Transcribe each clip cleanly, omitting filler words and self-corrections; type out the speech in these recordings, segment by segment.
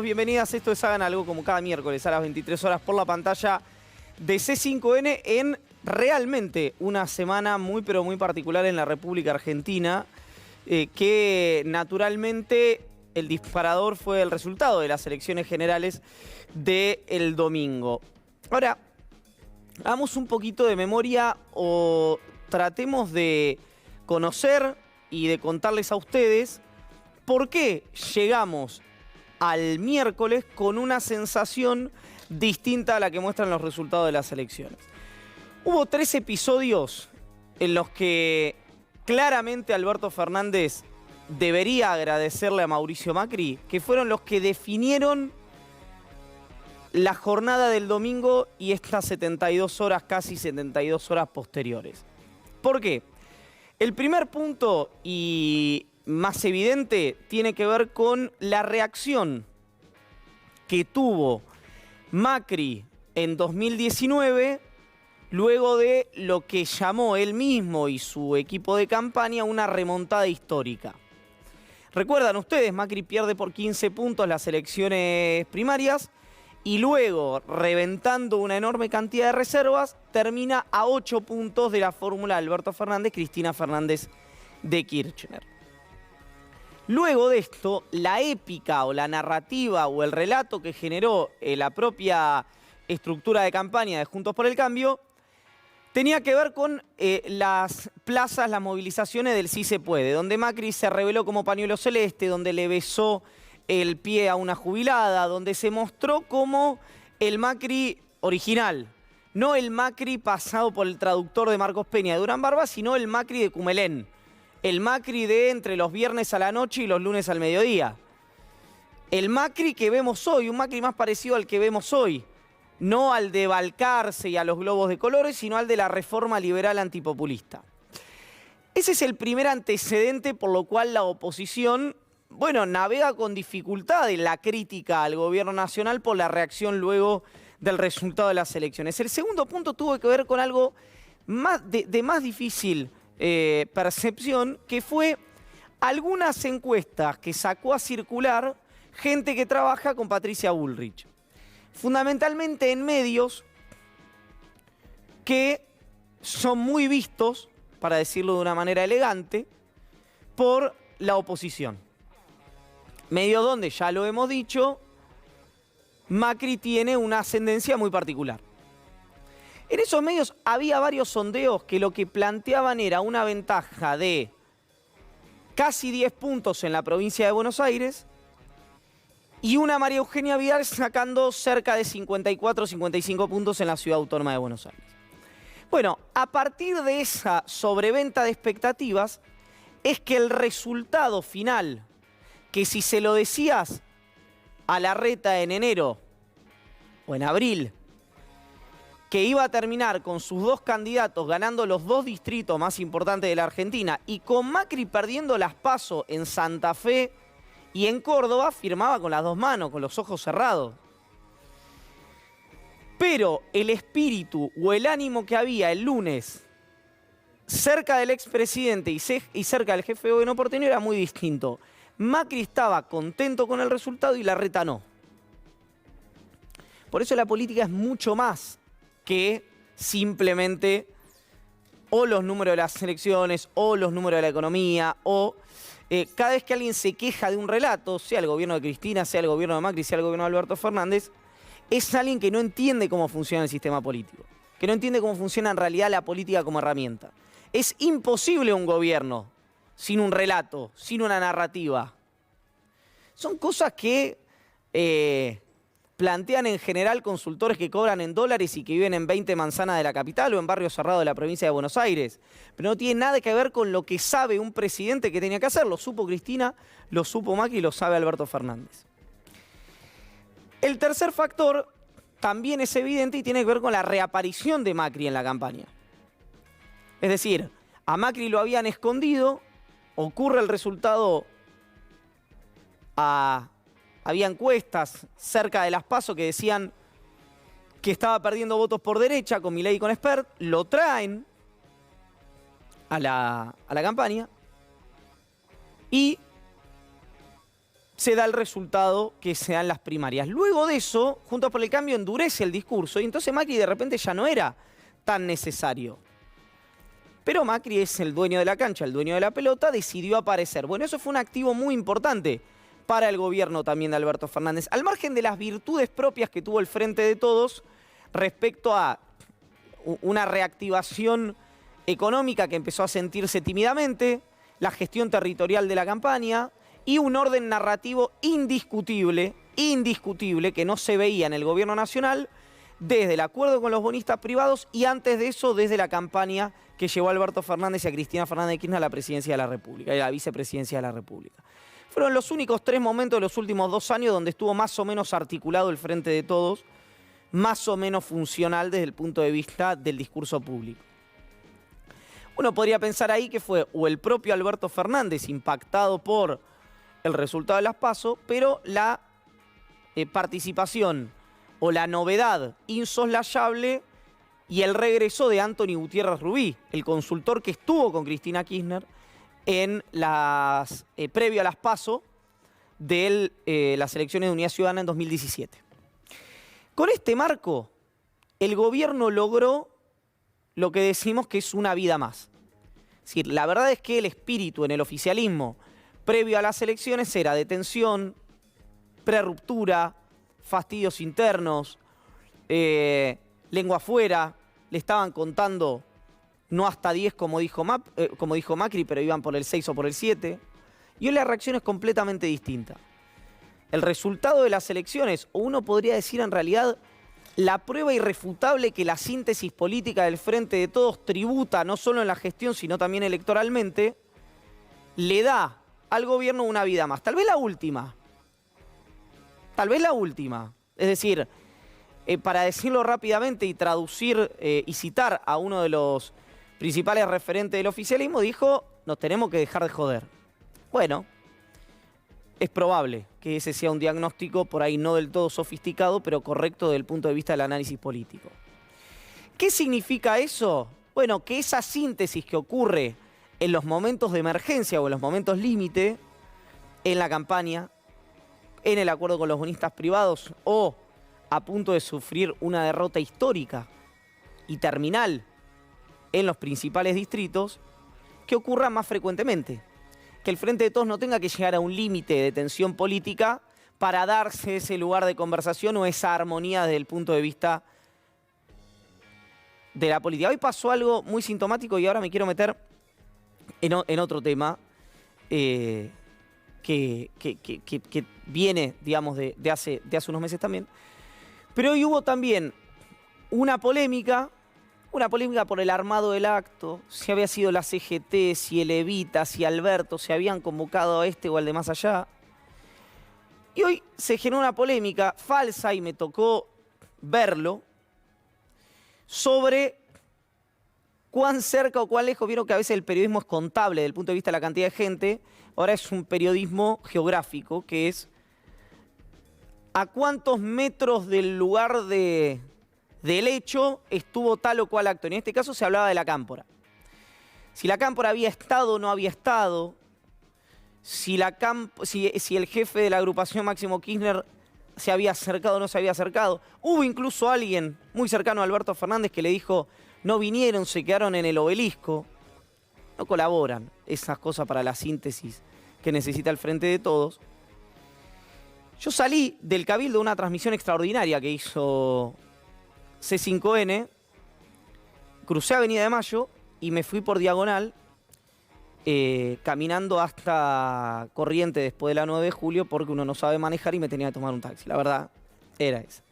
bienvenidos, bienvenidas. Esto es Hagan Algo, como cada miércoles a las 23 horas por la pantalla de C5N en realmente una semana muy pero muy particular en la República Argentina, que naturalmente el disparador fue el resultado de las elecciones generales del domingo. Ahora, hagamos un poquito de memoria o tratemos de conocer y de contarles a ustedes por qué llegamos al miércoles con una sensación distinta a la que muestran los resultados de las elecciones. Hubo 3 episodios en los que claramente Alberto Fernández debería agradecerle a Mauricio Macri, que fueron los que definieron la jornada del domingo y estas 72 horas, casi 72 horas posteriores. ¿Por qué? El primer punto y más evidente tiene que ver con la reacción que tuvo Macri en 2019 luego de lo que llamó él mismo y su equipo de campaña una remontada histórica. Recuerdan ustedes, Macri pierde por 15 puntos las elecciones primarias y luego, reventando una enorme cantidad de reservas, termina a 8 puntos de la fórmula Alberto Fernández-Cristina Fernández de Kirchner. Luego de esto, la épica o la narrativa o el relato que generó la propia estructura de campaña de Juntos por el Cambio tenía que ver con las plazas, las movilizaciones del Sí se puede, donde Macri se reveló como pañuelo celeste, donde le besó el pie a una jubilada, donde se mostró como el Macri original, no el Macri pasado por el traductor de Marcos Peña de Durán Barba, sino el Macri de Cumelén. El Macri de entre los viernes a la noche y los lunes al mediodía. El Macri que vemos hoy, un Macri más parecido al que vemos hoy. No al de Balcarce y a los globos de colores, sino al de la reforma liberal antipopulista. Ese es el primer antecedente por lo cual la oposición, bueno, navega con dificultad en la crítica al gobierno nacional por la reacción luego del resultado de las elecciones. El segundo punto tuvo que ver con algo de más difícil percepción, que fue algunas encuestas que sacó a circular gente que trabaja con Patricia Bullrich. Fundamentalmente en medios que son muy vistos, para decirlo de una manera elegante, por la oposición. Medios donde, ya lo hemos dicho, Macri tiene una ascendencia muy particular. En esos medios había varios sondeos que lo que planteaban era una ventaja de casi 10 puntos en la provincia de Buenos Aires y una María Eugenia Vidal sacando cerca de 54 o 55 puntos en la ciudad autónoma de Buenos Aires. Bueno, a partir de esa sobreventa de expectativas es que el resultado final, que si se lo decías a Larreta en enero o en abril, que iba a terminar con sus 2 candidatos ganando los 2 distritos más importantes de la Argentina y con Macri perdiendo las PASO en Santa Fe y en Córdoba, firmaba con las 2 manos, con los ojos cerrados. Pero el espíritu o el ánimo que había el lunes cerca del expresidente y cerca del jefe de gobierno porteño era muy distinto. Macri estaba contento con el resultado y Larreta no. Por eso la política es mucho más que simplemente o los números de las elecciones o los números de la economía o cada vez que alguien se queja de un relato, sea el gobierno de Cristina, sea el gobierno de Macri, sea el gobierno de Alberto Fernández, es alguien que no entiende cómo funciona el sistema político, que no entiende cómo funciona en realidad la política como herramienta. Es imposible un gobierno sin un relato, sin una narrativa. Son cosas que plantean en general consultores que cobran en dólares y que viven en 20 manzanas de la capital o en barrios cerrados de la provincia de Buenos Aires. Pero no tiene nada que ver con lo que sabe un presidente que tenía que hacer. Lo supo Cristina, lo supo Macri y lo sabe Alberto Fernández. El tercer factor también es evidente y tiene que ver con la reaparición de Macri en la campaña. Es decir, a Macri lo habían escondido, ocurre el resultado había encuestas cerca de las PASO que decían que estaba perdiendo votos por derecha con Milei y con Espert, lo traen a la campaña y se da el resultado que se da en las primarias. Luego de eso, Juntos por el Cambio endurece el discurso y entonces Macri de repente ya no era tan necesario. Pero Macri es el dueño de la cancha, el dueño de la pelota, decidió aparecer. Bueno, eso fue un activo muy importante para el gobierno también de Alberto Fernández. Al margen de las virtudes propias que tuvo el Frente de Todos respecto a una reactivación económica que empezó a sentirse tímidamente, la gestión territorial de la campaña y un orden narrativo indiscutible que no se veía en el gobierno nacional desde el acuerdo con los bonistas privados y antes de eso desde la campaña que llevó a Alberto Fernández y a Cristina Fernández de Kirchner a la presidencia de la República y a la vicepresidencia de la República. Fueron los únicos 3 momentos de los últimos 2 años donde estuvo más o menos articulado el Frente de Todos, más o menos funcional desde el punto de vista del discurso público. Uno podría pensar ahí que fue o el propio Alberto Fernández impactado por el resultado de las PASO, pero la participación o la novedad insoslayable y el regreso de Anthony Gutiérrez Rubí, el consultor que estuvo con Cristina Kirchner en previo a las PASO de las elecciones de Unidad Ciudadana en 2017. Con este marco, el gobierno logró lo que decimos que es una vida más. Es decir, la verdad es que el espíritu en el oficialismo previo a las elecciones era de tensión, prerruptura, fastidios internos, lengua afuera, le estaban contando no hasta 10 como dijo Macri, pero iban por el 6 o por el 7. Y hoy la reacción es completamente distinta. El resultado de las elecciones, o uno podría decir en realidad, la prueba irrefutable que la síntesis política del Frente de Todos tributa, no solo en la gestión, sino también electoralmente, le da al gobierno una vida más. Tal vez la última. Tal vez la última. Es decir, para decirlo rápidamente y traducir y citar a uno de los principales referentes del oficialismo, dijo, nos tenemos que dejar de joder. Bueno, es probable que ese sea un diagnóstico por ahí no del todo sofisticado, pero correcto desde el punto de vista del análisis político. ¿Qué significa eso? Bueno, que esa síntesis que ocurre en los momentos de emergencia o en los momentos límite, en la campaña, en el acuerdo con los bonistas privados o a punto de sufrir una derrota histórica y terminal en los principales distritos, que ocurra más frecuentemente. Que el Frente de Todos no tenga que llegar a un límite de tensión política para darse ese lugar de conversación o esa armonía desde el punto de vista de la política. Hoy pasó algo muy sintomático y ahora me quiero meter en otro tema que viene, digamos, de hace unos meses también. Pero hoy hubo también una polémica por el armado del acto, si había sido la CGT, si el Evita, si Alberto, si habían convocado a este o al de más allá. Y hoy se generó una polémica falsa, y me tocó verlo, sobre cuán cerca o cuán lejos. Vieron que a veces el periodismo es contable desde el punto de vista de la cantidad de gente. Ahora es un periodismo geográfico, que es a cuántos metros del lugar del hecho estuvo tal o cual acto. En este caso se hablaba de la Cámpora. Si la Cámpora había estado o no había estado, si el jefe de la agrupación Máximo Kirchner se había acercado o no se había acercado. Hubo incluso alguien muy cercano a Alberto Fernández que le dijo, no vinieron, se quedaron en el obelisco. No colaboran esas cosas para la síntesis que necesita el Frente de Todos. Yo salí del Cabildo de una transmisión extraordinaria que hizo C5N, crucé Avenida de Mayo y me fui por diagonal, caminando hasta Corrientes después de la 9 de julio, porque uno no sabe manejar y me tenía que tomar un taxi. La verdad, era esa.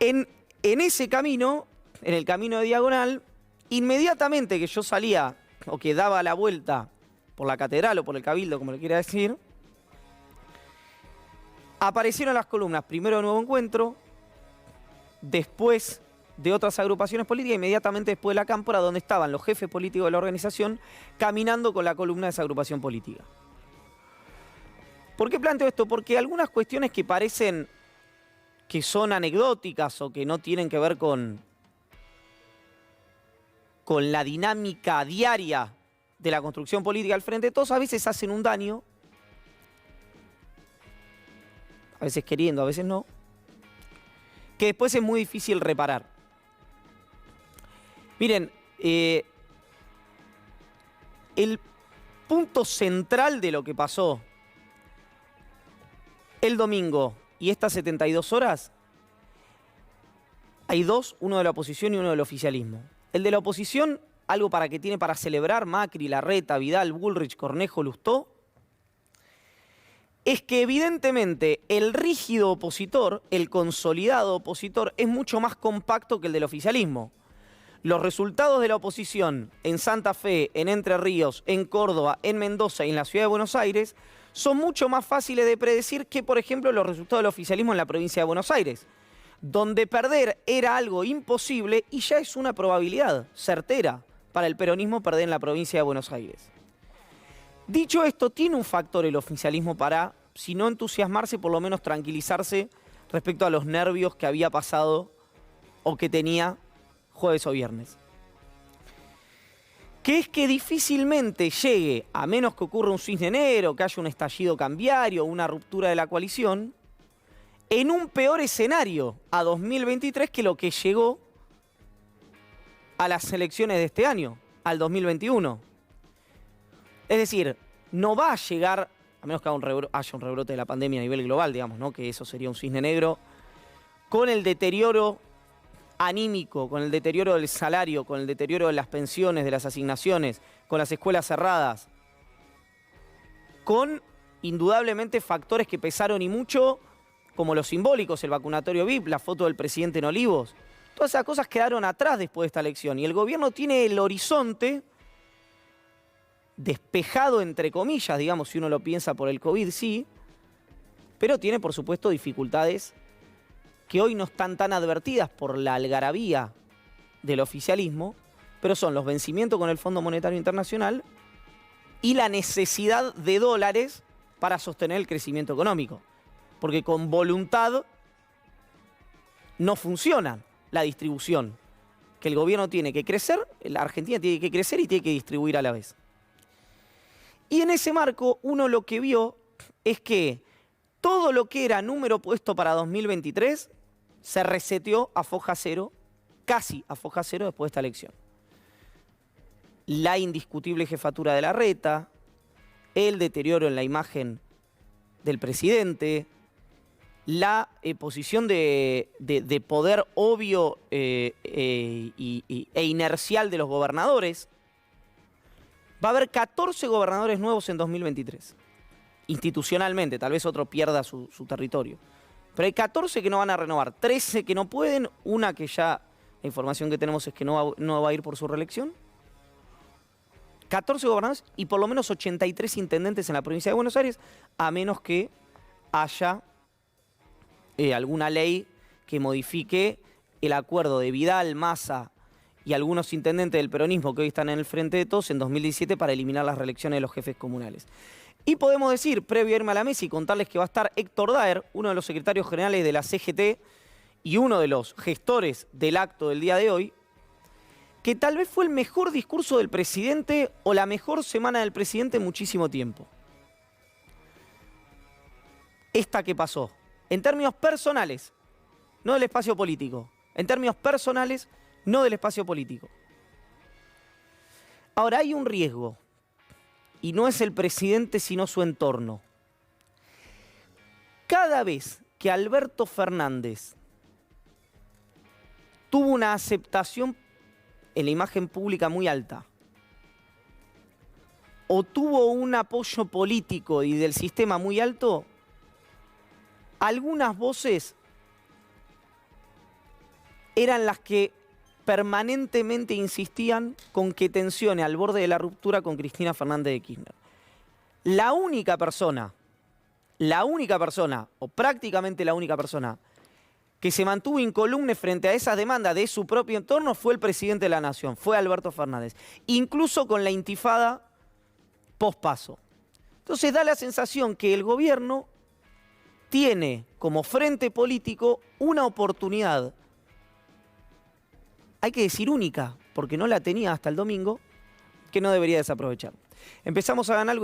En ese camino, en el camino de diagonal, inmediatamente que yo salía o que daba la vuelta por la catedral o por el Cabildo, como le quiera decir, aparecieron las columnas, primero de Nuevo Encuentro, después de otras agrupaciones políticas, inmediatamente después de la Cámpora, donde estaban los jefes políticos de la organización caminando con la columna de esa agrupación política. ¿Por qué planteo esto? Porque algunas cuestiones que parecen que son anecdóticas o que no tienen que ver con la dinámica diaria de la construcción política al Frente de Todos, a veces hacen un daño a veces queriendo, a veces no, que después es muy difícil reparar. Miren, el punto central de lo que pasó el domingo y estas 72 horas, hay dos, uno de la oposición y uno del oficialismo. El de la oposición, algo para que tiene para celebrar Macri, Larreta, Vidal, Bullrich, Cornejo, Lustó, es que evidentemente el rígido opositor, el consolidado opositor, es mucho más compacto que el del oficialismo. Los resultados de la oposición en Santa Fe, en Entre Ríos, en Córdoba, en Mendoza y en la ciudad de Buenos Aires son mucho más fáciles de predecir que, por ejemplo, los resultados del oficialismo en la provincia de Buenos Aires, donde perder era algo imposible y ya es una probabilidad certera para el peronismo perder en la provincia de Buenos Aires. Dicho esto, tiene un factor el oficialismo para, si no entusiasmarse, por lo menos tranquilizarse respecto a los nervios que había pasado o que tenía jueves o viernes. Que es que difícilmente llegue, a menos que ocurra un cisne negro, que haya un estallido cambiario, una ruptura de la coalición, en un peor escenario a 2023 que lo que llegó a las elecciones de este año, al 2021. Es decir, no va a llegar, a menos que haya un rebrote de la pandemia a nivel global, digamos, ¿no? Que eso sería un cisne negro, con el deterioro anímico, con el deterioro del salario, con el deterioro de las pensiones, de las asignaciones, con las escuelas cerradas, con indudablemente factores que pesaron y mucho, como los simbólicos, el vacunatorio VIP, la foto del presidente en Olivos. Todas esas cosas quedaron atrás después de esta elección y el gobierno tiene el horizonte despejado, entre comillas, digamos, si uno lo piensa por el COVID, sí, pero tiene, por supuesto, dificultades que hoy no están tan advertidas por la algarabía del oficialismo, pero son los vencimientos con el Fondo Monetario Internacional y la necesidad de dólares para sostener el crecimiento económico. Porque con voluntad no funciona la distribución, que el gobierno tiene que crecer, la Argentina tiene que crecer y tiene que distribuir a la vez. Y en ese marco uno lo que vio es que todo lo que era número puesto para 2023 se reseteó a foja cero, casi a foja cero después de esta elección. La indiscutible jefatura de Larreta, el deterioro en la imagen del presidente, la posición de poder obvio e inercial de los gobernadores. Va a haber 14 gobernadores nuevos en 2023. Institucionalmente, tal vez otro pierda su territorio. Pero hay 14 que no van a renovar, 13 que no pueden, una que ya, la información que tenemos es que no va a ir por su reelección. 14 gobernadores y por lo menos 83 intendentes en la provincia de Buenos Aires, a menos que haya alguna ley que modifique el acuerdo de Vidal, Massa y algunos intendentes del peronismo que hoy están en el Frente de Todos en 2017 para eliminar las reelecciones de los jefes comunales. Y podemos decir, previo a irme a la mesa y contarles que va a estar Héctor Daer, uno de los secretarios generales de la CGT y uno de los gestores del acto del día de hoy, que tal vez fue el mejor discurso del presidente o la mejor semana del presidente en muchísimo tiempo. Esta que pasó, en términos personales, no del espacio político, en términos personales, no del espacio político. Ahora hay un riesgo, y no es el presidente sino su entorno. Cada vez que Alberto Fernández tuvo una aceptación en la imagen pública muy alta, o tuvo un apoyo político y del sistema muy alto, algunas voces eran las que permanentemente insistían con que tensione al borde de la ruptura con Cristina Fernández de Kirchner. La única persona, o prácticamente la única persona, que se mantuvo incólume frente a esas demandas de su propio entorno fue el presidente de la Nación, fue Alberto Fernández, incluso con la intifada pospaso. Entonces da la sensación que el gobierno tiene como frente político una oportunidad, hay que decir única, porque no la tenía hasta el domingo, que no debería desaprovechar. Empezamos a ganar algo